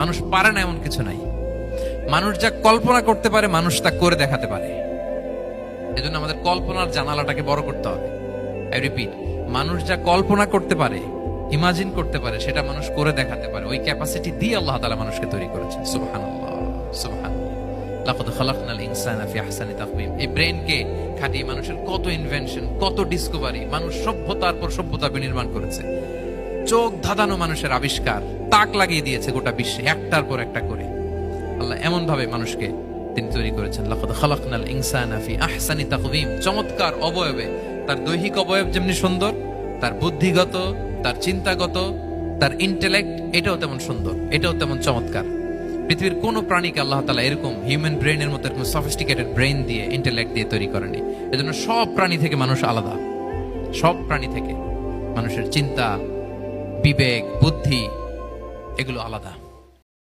মানুষ পারে না এমন কিছু নাই। মানুষ যা কল্পনা করতে পারে মানুষ তা করে দেখাতে পারে। এজন্য আমাদের কল্পনার জানালাটাকে বড় করতে হবে। আই রিপিট, মানুষ যা কল্পনা করতে পারে, ইমাজিন করতে পারে, সেটা মানুষ করে দেখাতে পারে। ওই ক্যাপাসিটি দিয়ে আল্লাহ তাআলা মানুষকে তৈরি করেছেন। সুবহানাল্লাহ, সুবহানাল্লাহ। লাকাদ খালাকনাল ইনসানা ফি আহসানি তাকওয়িম। এই ব্রেনকে খাটিয়ে মানুষের কত ইনভেনশন, কত ডিসকভারি, মানুষ সভ্যতার পর সভ্যতা বিনির্মাণ করেছে। চোখ ধাঁধানো মানুষের আবিষ্কার তাক লাগিয়ে দিয়েছে গোটা বিশ্বে, একটার পর একটা করে। আল্লাহ এমন ভাবে মানুষকে তিনি তৈরি করেছেন। লাকাদ খালাকনাল ইনসানা ফি আহসানি তাকওয়িম। চমৎকার অবয়বে, তার দৈহিক অবয়ব যেমনি সুন্দর, তার বুদ্ধিগত, তার চিন্তাগত, তার ইন্টেলেক্ট, এটাও তেমন সুন্দর, এটাও তেমন চমৎকার। পৃথিবীর কোন প্রাণীকে আল্লাহ তাআলা এরকম হিউম্যান ব্রেনের মতো এরকম সফিস্টিকেটেড ব্রেন দিয়ে, ইন্টেলেক্ট দিয়ে তৈরি করেনি। এজন্য সব প্রাণী থেকে মানুষ আলাদা। সব প্রাণী থেকে মানুষের চিন্তা, বিবেক, বুদ্ধি এগুলো আলাদা।